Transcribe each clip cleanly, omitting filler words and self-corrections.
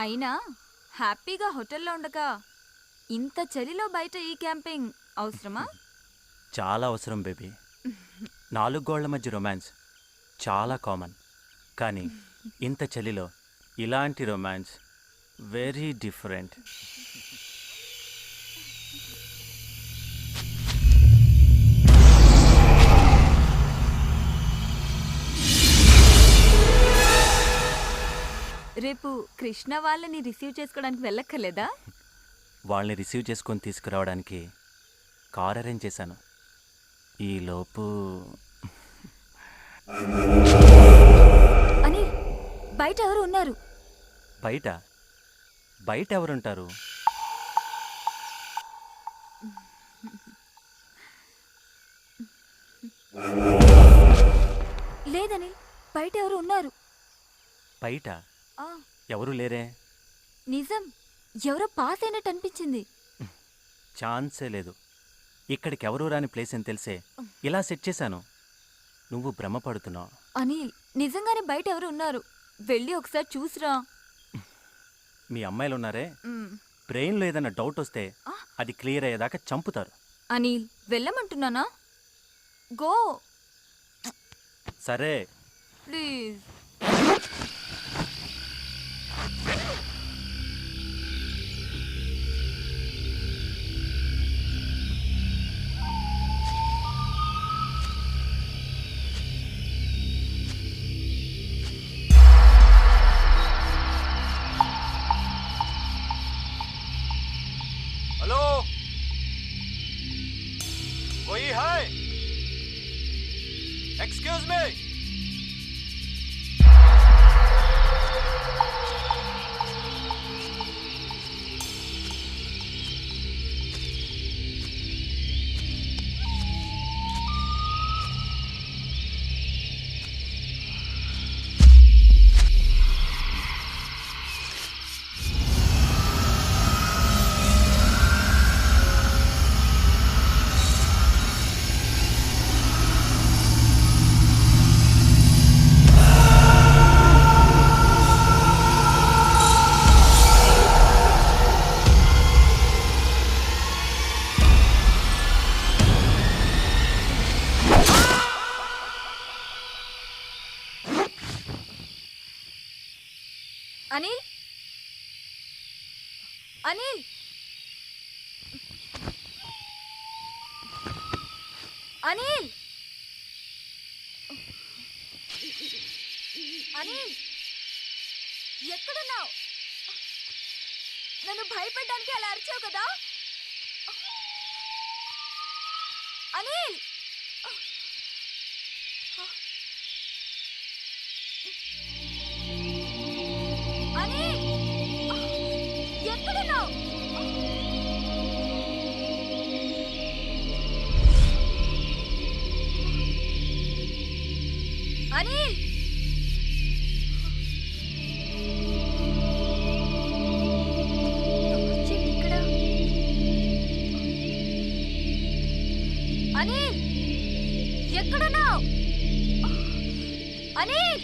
అయినా హ్యాపీగా హోటల్లో ఉండగా ఇంత చలిలో బయట ఈ క్యాంపింగ్ అవసరమా? చాలా అవసరం బేబీ. 4 గోళ్ల మధ్య రొమాన్స్ చాలా కామన్, కానీ ఇంత చలిలో ఇలాంటి రొమాన్స్ వెరీ డిఫరెంట్. రేపు కృష్ణ వాళ్ళని రిసీవ్ చేసుకోవడానికి వెళ్ళక్కర్లేదా? వాళ్ళని రిసీవ్ చేసుకొని తీసుకురావడానికి కార్ అరేంజ్ చేశాను. ఈలోపు అని బయట ఎవరు ఉన్నారు? బయట బయట ఎవరుంటారు? లేదని బయట ఎవరు ఉన్నారు. బయట ఎవరు లేరే. నిజం, ఎవరో పాస్ అయినట్టు అనిపించింది. ఛాన్సే లేదు. ఇక్కడికి ఎవరూ రాని ప్లేస్ అని తెలిసే ఇలా సెట్ చేశాను. నువ్వు భ్రమపడుతున్నావు. అనిల్, నిజంగానే బయట ఎవరు ఉన్నారు. వెళ్ళి ఒకసారి చూసిరా. మీ అమ్మాయిలు ఉన్నారే, బ్రెయిన్లో ఏదైనా డౌట్ వస్తే అది క్లియర్ అయ్యేదాకా చంపుతారు. అనిల్, వెళ్ళమంటున్నానా? గో. సరే ప్లీజ్. हेलो, वही है? Excuse me. అనిల్, అనిల్, అనిల్, అనిల్, ఎక్కడున్నావు? నన్ను భయపెట్టడానికి అలా అరిచావు కదా అనిల్. అనిల్, ఎక్కడున్నావు? అనిల్, ఇక్కడ. అనిల్, ఎక్కడున్నావు? అనిల్,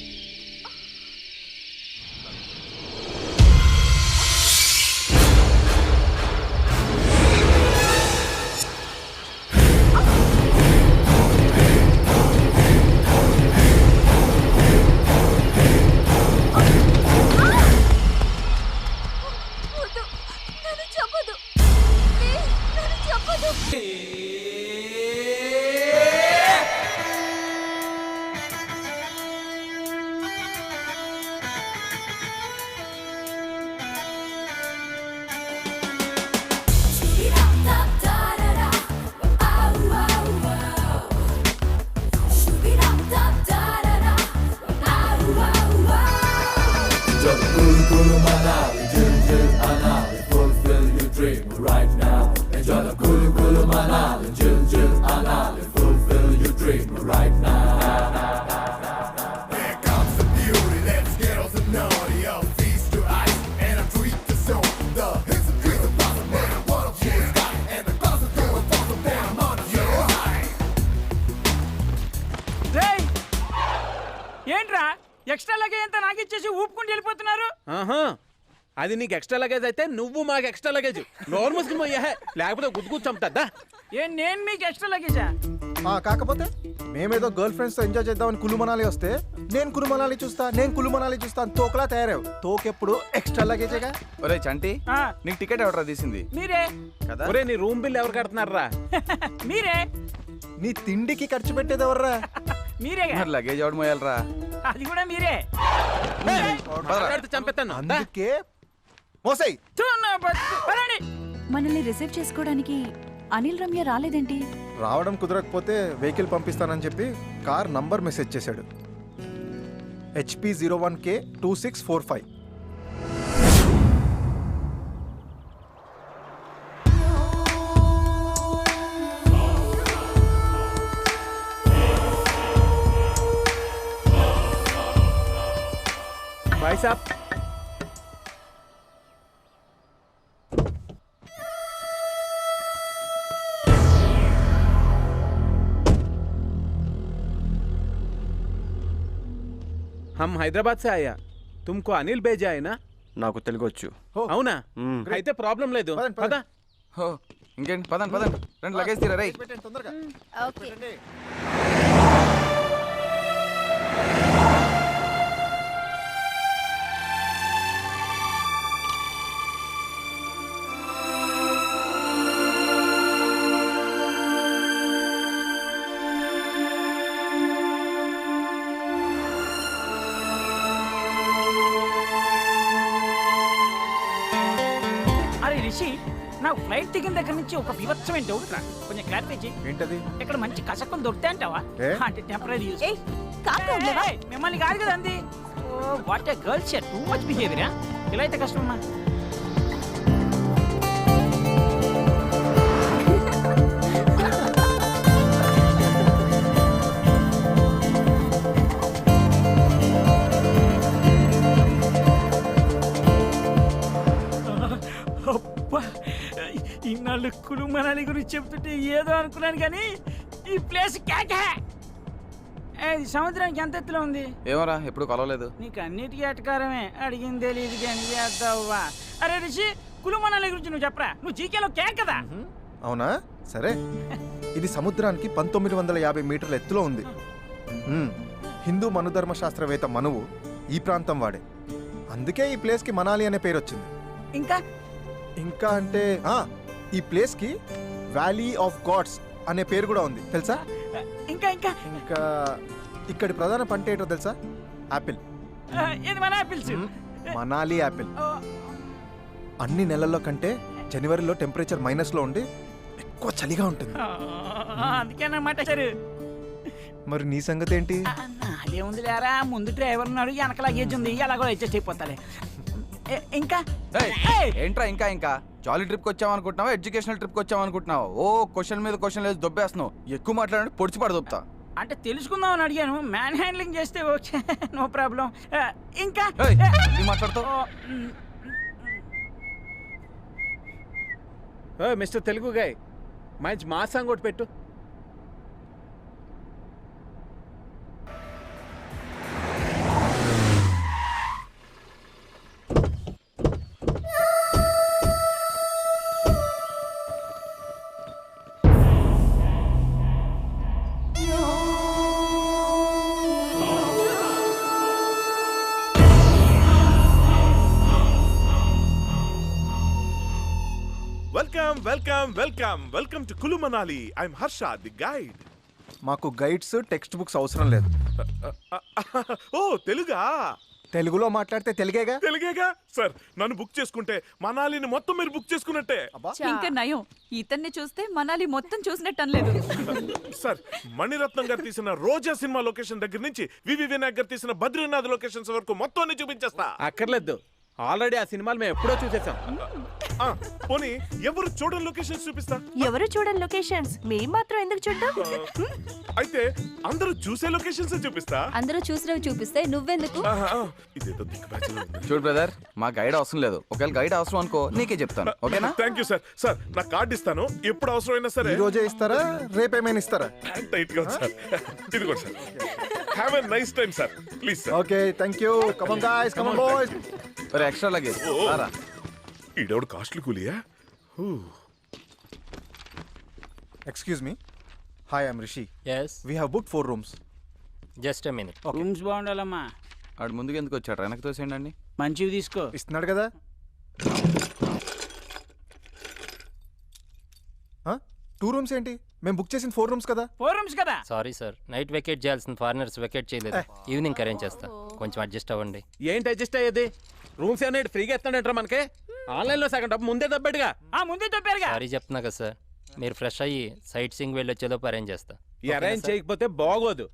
ఏంట్రా ఎక్స్ట్రా లగేజ్ అంతా నాకిచ్చేసి ఊపుకుంటూ వెళ్ళిపోతున్నారు? అది నీకు ఎక్స్ట్రా లగేజ్ అయితే నువ్వు మాకు ఎక్స్ట్రా లగేజ్ నోర్మల్స్ లేకపోతే గుద్దుకు చంపుతా. నేను మీకు ఎక్స్ట్రా లగేజా? కాకపోతే మేమేదో గర్ల్ ఫ్రెండ్స్ తో ఎంజాయ్ చేద్దామని కులు మనాలి వస్తే నేను కులు మనాలి చూస్తా అని తోకలా తయారావు. తోకెప్పుడు ఎక్స్ట్రా లగేజేగా. ఒరే చంటి, నీకు టికెట్ ఎవడరా తీసింది? మీరే కదా. ఒరే నీ రూమ్ బిల్ ఎవరు కడుతున్నారా? మీరే. నీ తిండికి ఖర్చు పెట్టేది ఎవర్రా? మీరే. మరి లగేజ్ ఎవడు మోయాలరా? అది కూడా మీరే. చంపేస్తాను. అందుకే మోసై. మనల్ని రిసీవ్ చేసుకోవడానికి అనిల్ రమ్య రాలేదేంటి? రావడం కుదరకపోతే వెహికల్ పంపిస్తానని చెప్పి కార్ నంబర్ మెసేజ్ చేశాడు. HP01K2645. भाई साहब हम हैदराबाद से आया. तुमको अनिल भेजा है ना? నాకు తెలుగు వచ్చు. అవునా? అయితే ప్రాబ్లం లేదు. పద. హో, ఇంకేంటి? పదండి రెండు లగేజ్ తీరా రేయ్. తొందరగా. ఓకే. అరే రిషి, నాకు ఫ్లైట్ దిగిన దగ్గర నుంచి ఒక వివత్సమైన డౌట్ రా. కొంచెం క్లారిఫై చేయి. ఏంటది? ఇక్కడ మంచి కసకం దొరికితే అంటావా? ఏ? అంటే టెంపరీ యూస్. ఏయ్, కాకా ఉండలేవా? మిమ్మల్ని కాదు కదా అంది. Oh what a girls share too much behaviour. ఇలా అయితే కష్టమమ్మా. ఇన్నాళ్ళు కులు మనాలి గురించి చెప్తుంటే ఏదో అనుకున్నాను కానీ ఈ ప్లేస్ కేకే. సముద్రానికి ఎంత ఎత్తులో ఉంది? ఏమోరా, ఎప్పుడు కలవలేదు. నీకు అన్నిటికీ ఎటకారమే. అడిగింది తెలియదు కానీ చేద్దావా. అరే రిషి, కులు మనాలి గురించి నువ్వు చెప్పరా. నువ్వు జీకేలో కేక్ కదా. అవునా? సరే. ఇది సముద్రానికి 1950 మీటర్ల ఎత్తులో ఉంది. హిందూ మనుధర్మ శాస్త్రవేత్త మనువు ఈ ప్రాంతం వాడే. అందుకే ఈ ప్లేస్కి మనాలి అనే పేరు వచ్చింది. ఇంకా అంటే ఈ ప్లేస్కి వ్యాలీ ఆఫ్ గాడ్స్ అనే పేరు కూడా ఉంది, తెలుసా? ఇంకా ఇక్కడి ప్రధాన పంట ఏంటో తెలుసా? యాపిల్. ఇది మన ఆపిల్స్. మనాలి యాపిల్. అన్ని నెలల్లో కంటే జనవరిలో టెంపరేచర్ మైనస్లో ఉండి ఎక్కువ చలిగా ఉంటుంది. అందుకేనమాట సార్. మరి నీ సంగతి ఏంటి? అదేముంది లేరా, ముందు డ్రైవర్ ఉన్నాడు, వెనక లగేజ్ ఉంది, అలా కూడా అడ్జస్ట్ అయిపోతాలే. ఇంకా ఏంట్రా ఇంకా జాలీ ట్రిప్కి వచ్చామనుకుంటున్నావా, ఎడ్యుకేషనల్ ట్రిప్కి వచ్చామనుకుంటున్నావా? ఓ క్వశ్చన్ మీద క్వశ్చన్ లేదు దొబ్బేస్తున్నావు. ఎక్కువ మాట్లాడండి పొడిచి పడదొబ్బుతా. అంటే తెలుసుకుందాం అని అడిగాను. మ్యాన్ హ్యాండ్లింగ్ చేస్తే ఓకే, నో ప్రాబ్లం. ఇంకా మాట్లాడుతావు. మిస్టర్ తెలుగు గాయ్, మంచి మా సాంగ్ ఒకటి పెట్టు. Welcome to Kullu Manali. I'm Harsha, the guide. మాకు గైడ్స్, టెక్స్ట్ బుక్స్ అవసరం లేదు. ఓ తెలుగా? తెలుగులో మాట్లాడితే తెలుగేగా. సార్, నన్ను బుక్ చేసుకుంటే మనాలిని మొత్తం మీరు బుక్ చేసుకున్నట్టే. ఇంకా నయం, ఇతన్ని చూస్తే మనాలి మొత్తం చూసినట్టు అనలేదు. సార్, మణిరత్నం గారు తీసిన రోజా సినిమా లొకేషన్ దగ్గర నుంచి వివి వినాయక్ గారు తీసిన బద్రీనాథ్ లొకేషన్స్ వరకు మొత్తం అన్ని చూపించేస్తా. అక్కర్లేదు, ఆల్రెడీ ఆ సినిమాలు మేము ఎప్పుడో చూసేసాం. పోనీ ఎవరు చూడని లొకేషన్స్ చూపిస్తా. ఎవరు చూడని లొకేషన్స్ మేము మాత్రం ఎందుకు చూద్దాం? అయితే అందరూ చూసే లొకేషన్స్ చూపిస్తా. అందరూ చూసినవి చూపిస్తే నువ్వెందుకు? ఇదేదో దిక్కుబాజీలో ఉంది. చూడు బ్రదర్, మా గైడ్ అవసరం లేదు. ఒకవేళ గైడ్ అవసరం అనుకో నీకే చెప్తాను, ఓకేనా? Thank you sir. సార్, నా కార్డు ఇస్తాను, ఎప్పుడు అవసరమైనా సరే. ఈ రోజే ఇస్తారా, రేపేమైనా ఇస్తారా? టైట్ గా ఉంది సార్. ఇది కూడా sir. Have a nice time sir please sir. Okay thank you come on guys come on boys. మరి ఎక్స్ట్రా లగేజ్ రారా. ఈడెవడు కాస్ట్లీ కూలియా? Excuse me. Hi I'm Rishi. Yes we have book 4 rooms. Just a minute. Rooms బాగుండాలమ్మా. ఆడు ముందుకు ఎందుకు వచ్చాడు? వెనక్కి తోసేయండి అండి. మంచివి తీసుకో. ఇస్తున్నాడు కదా. 2 rooms ఏంటి? మేము బుక్ చేసిన 4 rooms కదా. 4 rooms కదా. సారీ సార్, నైట్ వెకేట్ చేయాల్సిన ఫారినర్స్ వెకేట్ చేయలేదు. ఈవినింగ్ అరేంజ్ చేస్తా, కొంచెం అడ్జస్ట్ అవ్వండి. ఏంటి అడ్జస్ట్ అయ్యేది? రూమ్స్ ఏమన్నా ఫ్రీగా ఇస్తాడంటారా మనకి? ఆన్లైన్ లో సగం డబ్బు ముందే దబ్బడిగా. ముందే చెప్పారుగా. సారీ చెప్తున్నా కదా సార్, మీరు ఫ్రెష్ అయ్యి సైట్ సీయింగ్ వెళ్ళి వచ్చేలోపు అరేంజ్ చేస్తా. ఈ అరేంజ్ చేయకపోతే బాగోదు.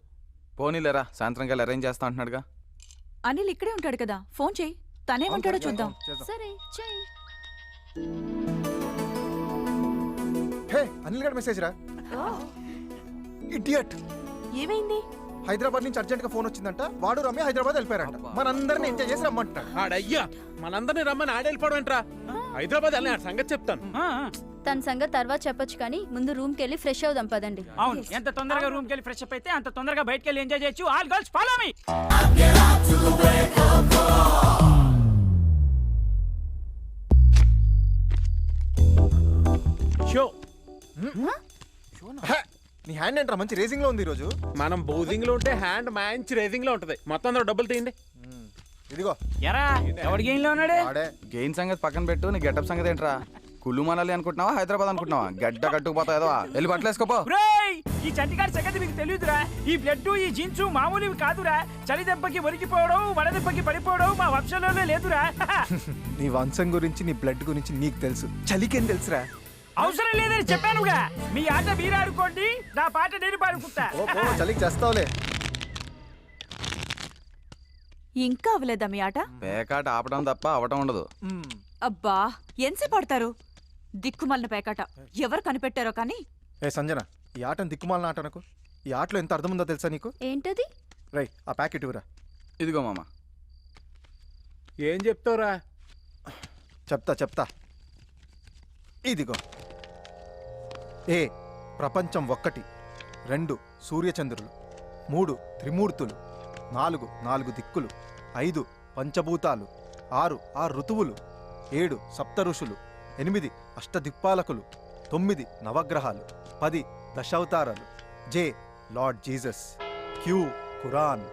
పోనీలేరా, సాయంత్రం కల్లా అరేంజ్ చేస్తా అంటున్నాడుగా. అనిల్ ఇక్కడే ఉంటాడు కదా, ఫోన్ చేయి, తనేమంటాడో చూద్దాం. సరే చెయ్. హే అనిల్ గారి మెసేజ్ రా. ఇడియట్. ఏమైంది? హైదరాబాద్ నుంచి అర్జెంట్ గా ఫోన్ వచ్చిందంట. వాడు రమ్య హైదరాబాద్ వెళ్ళిపోయారంట. మనందరిని ఎంజాయ్ చేసి రమ్మంటున్నాడు. ఆడయ్యా మనందరినీ రమ్మని ఆడెళ్ళిపోవడం ఏంట్రా? హైదరాబాద్ వెళ్ళి సంగతి చెప్తాను. తన సంగతి తర్వాత చెప్పొచ్చు కానీ ముందు రూమ్కి వెళ్ళి ఫ్రెష్ అవుదాం పదండి. అవును, ఎంత తొందరగా రూమ్కి వెళ్ళి ఫ్రెష్ అప్ అయితే అంత తొందరగా బయటకి వెళ్ళి ఎంజాయ్ చేయొచ్చు. All girls follow me. Show hey, నీ హ్యాండ్ ఏంట్రా మంచి రేసింగ్ లో ఉంది ఈ రోజు. మనం బౌజింగ్ లో ఉంటే హ్యాండ్ మంచి రేసింగ్ లో ఉంటది. మొత్తం అందరూ డబ్బులు తీయండి. ఇదిగో ఎరా ఎవడి గేమ్ లో ఉన్నాడు? వాడే. గెయిన్ సంగతి పక్కన పెట్టు, నీ గెటప్ సంగతి ఏంట్రా? కుళ్ళు మనాలి అనుకుంటున్నావా, హైదరాబాద్ అనుకుంటున్నావా? గడ్డ కట్టుకుపోతావు ఏదో. వెళ్ళి బట్టలు వేసుకోపో. బ్రేయ్, ఈ చంటిగాడి సంగతి మీకు తెలియదురా. ఈ బ్లడ్ ఈ జీన్స్ మామూలువి కాదురా. చలి దెబ్బకి ఒరిగిపోవడం, వడ దెబ్బకి పడిపోవడం మా వంశంలోనే లేదురా. నీ వంశం గురించి నీ బ్లడ్ గురించి నీకు తెలుసు, చలికేం తెలుసురా? అవసరం లేదని చెప్పానుగా. మీ ఆట మీరు ఆడుకోండి, నా పాట నేను పాడుకుంటా. ఓ చలికి చేస్తావులే. ఇంకా అవ్వలేదా మీ ఆట? పేకాట ఆపడం తప్ప అవటం ఉండదు. అబ్బా ఎంతసేపు ఆడతారు? దిక్కుమల్లిన పేకాట ఎవరు కనిపెట్టారో కానీ. ఏ సంజన, ఈ ఆటను దిక్కుమాలిన ఆట నాకు. ఈ ఆటలో ఎంత అర్థం ఉందో తెలుసా నీకు? ఏంటది? రై ఆ ప్యాకెట్ ఇవ్వరా. ఇదిగో మామ. ఏం చెప్తావురా? చెప్తా. ఇదిగో. ఏ ప్రపంచం 1, 2 సూర్యచంద్రులు, 3 త్రిమూర్తులు, 4 దిక్కులు, 5 పంచభూతాలు, 6 ఋతువులు, 7 సప్త ఋషులు, 8 అష్టదిక్పాలకులు, 9 నవగ్రహాలు, 10 దశావతారాలు, జే లార్డ్ జీసస్, క్యూ ఖురాన్,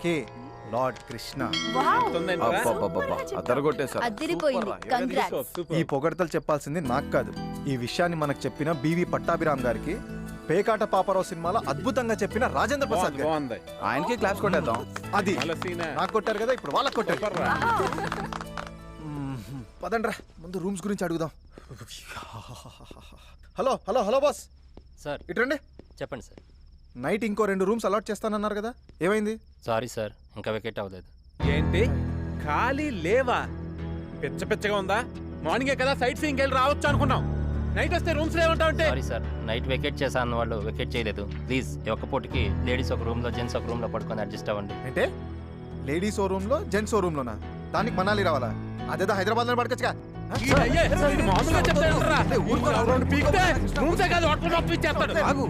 కే లార్డ్ కృష్ణ. అబ్బబ్బబ్బబ్బా, అదరగొట్టేశారు. అదిరిపోయింది. కంగ్రాట్స్. ఈ పొగడతలు చెప్పాల్సింది నాకు కాదు. ఈ విషయాన్ని మనకు చెప్పిన బివి పట్టాభిరామ్ గారికి, పేకాట పాపరావు సినిమాలో అద్భుతంగా చెప్పిన రాజేంద్ర ప్రసాద్ గారు. బాగుంది. ఆయనకి క్లాప్స్ కొట్టేద్దాం. అది మళ్ళా సీనే. నాకు కొట్టారు కదా, ఇప్పుడు వాళ్ళకి కొట్టారు. పదండ్రా ముందు రూమ్స్ గురించి అడుగుదాం. హలో బాస్, సార్ ఇటండి. చెప్పండి సార్. నైట్ ఇంకో 2 rooms అలాట్ చేస్తానన్నారు కదా, ఏమైంది? సారీ సార్, ఇంకా వెకేట్ అవ్వలేదు. ఏంటి ఖాళీ లేవా? పిచ్చగా ఉందా? మార్నింగే కదా సైట్ సీయింగ్ వెళ్ళి రావచ్చు అనుకున్నాం. నైట్ వస్తే రూమ్స్ లేవంటావు అంటే? సారీ సార్, నైట్ వెకేట్ చేసా అన్న వాళ్ళు వెకేట్ చేయలేదు. ప్లీజ్ ఈ ఒక్క పూటకి లేడీస్ ఒక రూమ్ లో, జెంట్స్ ఒక రూమ్ లో పడుకొని అడ్జస్ట్ అవ్వండి. అంటే లేడీస్ ఓ రూమ్ లో, జెంట్స్ ఓ రూమ్ లోనా? దానికి మనాలి రావాలా? అదేదో హైదరాబాద్ లో పడకచ్చుగా. అయ్యే, ఇది మామూలుగా చెప్తాడంటరా? రెండు పీకితే రూమ్సే కాదు, హోటల్ మొత్తం ఇచ్చేస్తాడు. ఆగు.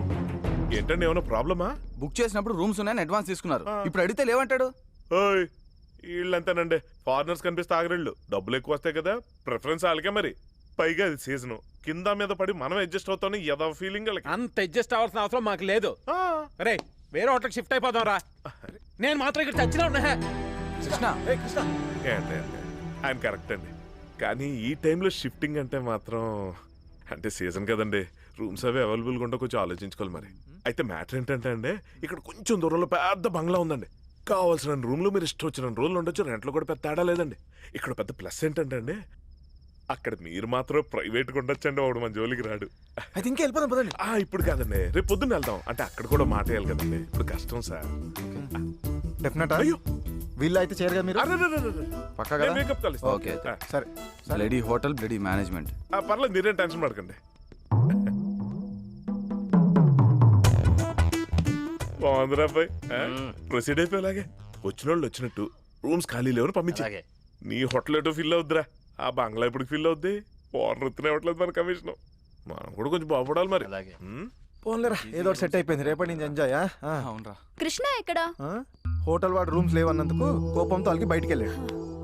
ఏంటండి ఏమైనా ప్రాబ్లమా? బుక్ చేసినప్పుడు రూమ్స్ ఉన్నాయని అడ్వాన్స్ తీసుకున్నారు. ఇప్పుడు అడిగితే లేవంటాడు. ఓయ్ వీళ్ళంతేనండి, ఫారినర్స్ కనిపిస్తే ఆగరిళ్ళు. డబ్బులు ఎక్కువ వస్తాయి కదా, ప్రిఫరెన్స్ వాళ్ళకే. మరి పైగా అది సీజన్, కింద మీద పడి మనం అడ్జస్ట్ అవుతాం. ఏదో ఫీలింగ్ వాళ్ళకి. అంత అడ్జస్ట్ అవ్వాల్సిన అవసరం మాకు లేదు. అరే వేరే హోటల్కి షిఫ్ట్ అయిపోదాం రా. నేను మాత్రం ఇక్కడ చచ్చినా ఉన్నా. కృష్ణ, ఏంటి ఆయన కరెక్ట్ అండి, కానీ ఈ టైంలో షిఫ్టింగ్ అంటే మాత్రం, అంటే సీజన్ కదండి, రూమ్స్ అవి అవైలబుల్గా ఉంటే కొంచెం ఆలోచించుకోవాలి. మరి అయితే మ్యాటర్ ఏంటంటే అండి, ఇక్కడ కొంచెం దూరంలో పెద్ద బంగ్లా ఉందండి. కావాల్సిన రూమ్లో మీరు ఇష్టం వచ్చిన రోజులు ఉండొచ్చు. రెంట్లో కూడా పెద్ద తేడా లేదండి. ఇక్కడ పెద్ద ప్లస్ ఏంటంటే అండి, అక్కడ మీరు మాత్రం ప్రైవేట్గా ఉండొచ్చండి. వాడు మన జోలికి రాడు. అయితే ఇంకా వెళ్ళిపోదాం పదండి. ఇప్పుడు కాదండి, రేపు పొద్దున్న వెళ్దాం. అంటే అక్కడ కూడా మాట వేయాలి కదండి, ఇప్పుడు కష్టం సార్. డెఫినెట్. అయ్యో వీళ్ళు అయితే చేయరుగా మీరు? పక్కా కదా? మేకప్ కలుస్తాం. ఓకే. సరే బ్లడీ హోటల్, బ్లడీ మేనేజ్మెంట్. పర్లేదు, మీరేం టెన్షన్ పడకండి. బాగుందిరా అబ్బాయి, ప్రొసీడ్ అయిపోయేలాగే. వచ్చిన వాళ్ళు వచ్చినట్టు, రూమ్స్ ఖాళీ లేవని పంపించి. అలాగే. నీ హోటల్ ఎటో ఫిల్ అవుద్దిరా, ఆ బంగ్లా ఇప్పుడు ఫిల్ అవుద్ది. ఓనర్ ఎత్తునే ఇవ్వట్లేదు మన కమిషన్. మనం కూడా కొంచెం బాగుపడాలి మరి. అలాగే. పోన్లేరా ఏదో ఒకటి సెట్ అయిపోయింది. రేపటి నుంచి ఎంజాయ్. అవునరా. కృష్ణ ఎక్కడా? హోటల్ వాడు రూమ్స్ లేవన్నందుకు కోపంతో వాళ్ళకి బయటికి వెళ్ళాడు.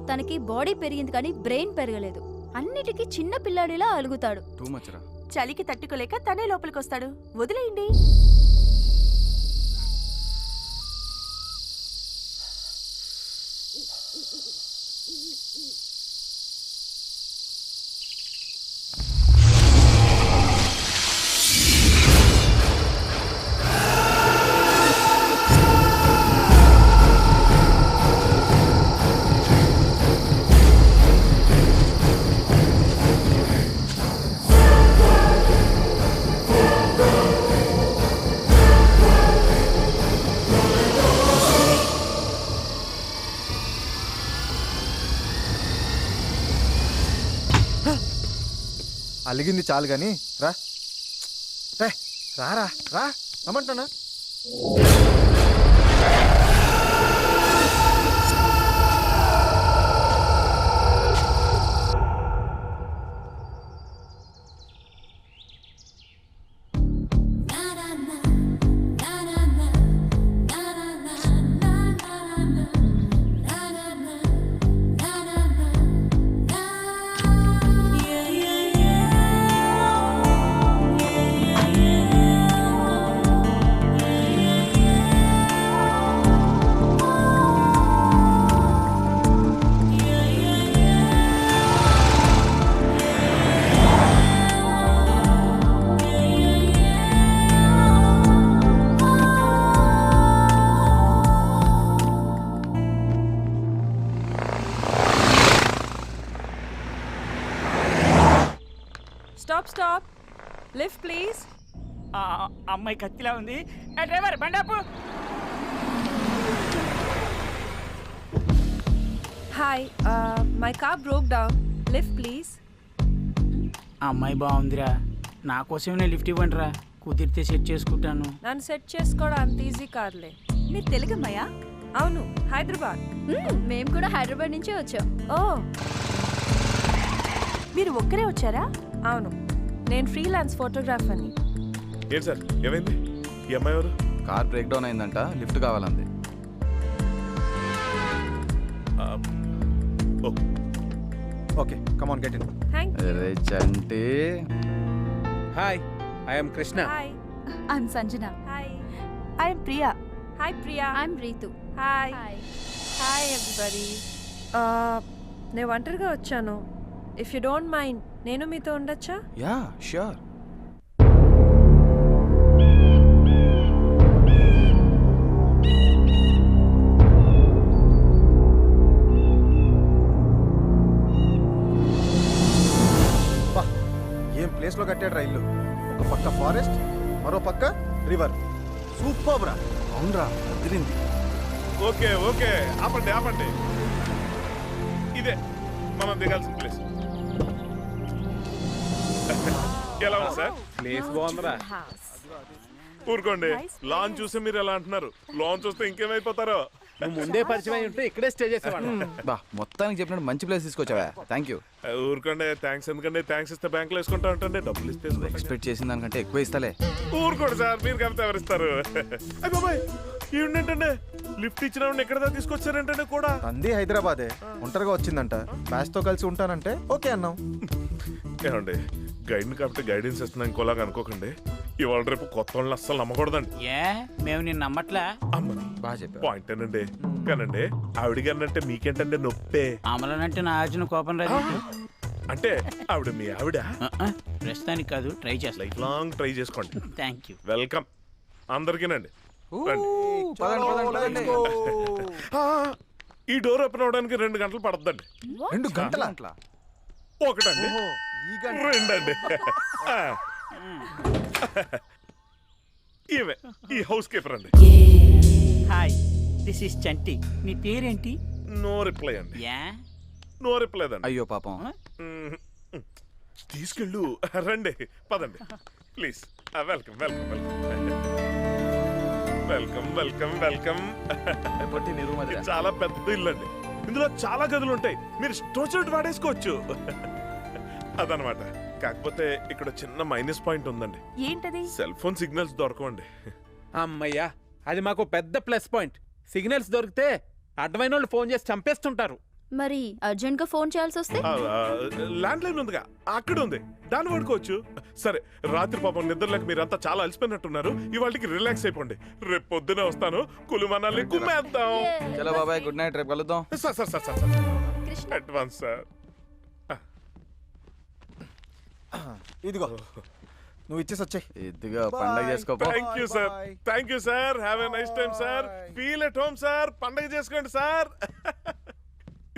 తనకి బాడీ పెరిగింది కానీ బ్రెయిన్ పెరగలేదు. అన్నిటికీ చిన్న పిల్లాడిలా అలుగుతాడు. టూ మచ్ రా. చలికి తట్టుకోలేక తనే లోపలికి వస్తాడు. వదిలేయండి. అలిగింది చాలు కానీ రా రే రారా రా రమ్మంటున్నా. స్టాప్. Lift please. అమ్మాయి కత్తిలా ఉంది. డ్రైవర్ బండాపు. Hi, my car broke down. Lift please. అమ్మాయి బాగుందిరా, నా కోసమే లిఫ్ట్ ఇవ్వండిరా, కుదిరితే సెట్ చేసుకుంటాను. నన్ను సెట్ చేసుకోవడం అంత ఈజీ కాదులే. మీరు తెలుగమ్మయ్యా? అవును, హైదరాబాద్. మేము కూడా హైదరాబాద్ నుంచే వచ్చాం. ఓ, మీరు ఒక్కరే వచ్చారా? అవును, నేను ఫ్రీలాన్స్ ఫోటోగ్రాఫర్ని. ఏంటి సార్ ఏమైంది? ఈ అమ్మాయి ఎవరు? కార్ బ్రేక్ డౌన్ అయిందంట, లిఫ్ట్ కావాలంది. Okay come on get in. Thank you. అరే Chanti. Hi, I'm Krishna. Hi. I'm Sanjana. Hi. I'm Priya. Hi Priya. I'm Ritu. Hi. Hi everybody. నేను ఒంటరిగా వచ్చాను. ఇఫ్ యూ డోంట్ మైండ్ నేను మీతో ఉండొచ్చా? Yeah sure. ఏం ప్లేస్లో కట్టాడు రైళ్ళు. ఒక పక్క ఫారెస్ట్, మరో పక్క రివర్. సూపర్ రా. అవునరా, వదిలింది. ఓకే ఓకే ఆపండి ఆపండి. ఇదే మనం దిగాల్సిన ప్లేస్. ఎలా ఉంది సార్? ప్లేస్ బాగుందిరా. ఊరుకోండి, లాన్ చూసి మీరు ఎలా అంటున్నారు? లాన్ చూస్తే ఇంకేమైపోతారో. నువ్వు ముందే పరిచయం అయి ఉంటే ఇక్కడే స్టే చేసేవాడు. బా మొత్తానికి చెప్పినట్టు మంచి ప్లేస్ తీసుకొచ్చావా. Thank you. ఊరుకోండి, థ్యాంక్స్ ఎందుకండి? థ్యాంక్స్ ఇస్తే బ్యాంకులో వేసుకుంటా ఉంటండి, డబ్బులు ఇస్తే ఎక్స్పెక్ట్ చేసిన దానికంటే ఎక్కువ ఇస్తాలే. ఊరుకోండి సార్, మీరు కలిపితే ఎవరిస్తారు? అయ్య బాబాయ్, ఏంటంటే లిఫ్ట్ ఇచ్చిన ఎక్కడ తీసుకొచ్చారంటే కూడా అంది హైదరాబాదే. ఒంటరిగా వచ్చిందంట, బ్యాచ్ తో కలిసి ఉంటానంటే ఓకే అన్నాం. ఏమండి, గైడ్ని కాబట్టి గైడెన్స్ ఇస్తున్నా ఇంకోలాగా అనుకోకండి. ఇవాళ రేపు కొత్త వాళ్ళని అస్సలు నమ్మకూడదండి. ఏ మేము నిన్ను నమ్మట్లా? అమ్మని బాగా చెప్పావు. పాయింట్ ఏనండి. కానండి ఆవిడ గారినంటే మీకేంటంటే నొప్పే. అమలనంటే నా అర్జున కోపం రాదు. అంటే ఆవిడ మీ ఆవిడ? ప్రస్తుతానికి కాదు, ట్రై చేస్తా. లైఫ్ లాంగ్ ట్రై చేసుకోండి. Thank you. వెల్కమ్ అందరికీనండి. ఈ డోర్ ఓపెన్ అవడానికి 2 గంటలు పడుతుందండి. 2 గంటల? ఒకటండి, ఈ గంట రెండండి. ఈమె ఈ హౌస్ కీపర్ అండి. హాయ్, దిస్ ఇస్ చంటి. నీ పేరేంటి? నో రిప్లై అండి. యా, నో రిప్లై అండి. అయ్యో పాపం. తీసుకెళ్ళు. రండి పదండి please. Welcome welcome welcome welcome welcome welcome. ఇది చాలా పెద్ద ఇల్లు అండి. ఇందులో చాలా గదులు ఉంటాయి, మీరు స్టోర్ వాడేసుకోవచ్చు. అదనమాట. కాకపోతే ఇక్కడ చిన్న మైనస్ పాయింట్ ఉందండి. ఏంటది? సెల్ ఫోన్ సిగ్నల్స్ దొరకవండి. అమ్మయ్యా, అది మాకు పెద్ద ప్లస్ పాయింట్. సిగ్నల్స్ దొరికితే అడ్డమైన వాళ్ళు ఫోన్ చేసి చంపేస్తుంటారు. మరి అర్జెంట్ గా ఫోన్ చేయాల్సి వస్తే ల్యాండ్ లైన్ ఉందిగా, అక్కడ ఉంది, దాన్ని వాడుకోవచ్చు. సరే, రాత్రి పాపం నిద్రలేక మీరంతా చాలా అలసిపోయినట్టున్నారు. ఇవాళకి రిలాక్స్ అయిపోండి. రేపు పొద్దునే వస్తాను, కులుమనాలి కుమ్మేద్దాం. చలో బాబాయ్, గుడ్ నైట్, రేపు కలుద్దాం. Sir advance sir. ఇదిగో నువ్వు ఇచ్చేసి వచ్చాయి. ఇదిగో పండగ చేసుకో. Thank you sir, thank you sir. Have a nice time sir. Feel at home sir. పండగ చేసుకోండి సార్.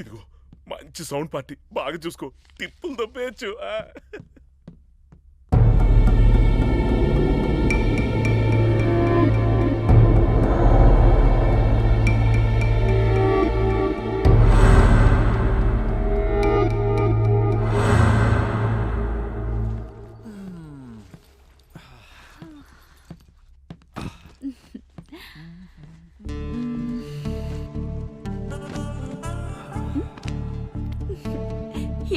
ఇదిగో మంచి సౌండ్ పార్టీ, బాగా చూసుకో, టిప్పులు దొబ్బేయచ్చు.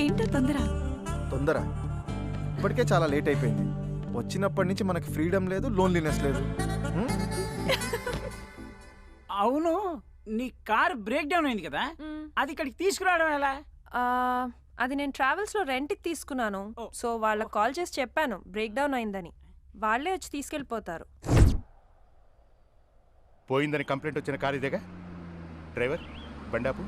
ఏంటో తొందర? తొందర ఇప్పటికే చాలా లేట్ అయిపోయింది. వచ్చినప్పటి నుంచి మనకి ఫ్రీడమ్ లేదు, లోన్లీనెస్ లేదు. అవును, నీ కార్ బ్రేక్ డౌన్ అయింది కదా, అది ఇక్కడికి తీసుకురావడం ఎలా? అది నేను ట్రావెల్స్లో రెంట్కి తీసుకున్నాను. సో వాళ్ళకి కాల్ చేసి చెప్పాను బ్రేక్ డౌన్ అయిందని. వాళ్ళే వచ్చి తీసుకెళ్ళిపోతారు. పోయిందని కంప్లైంట్ వచ్చిన కార్ ఇదేగా. డ్రైవర్ బండాపు.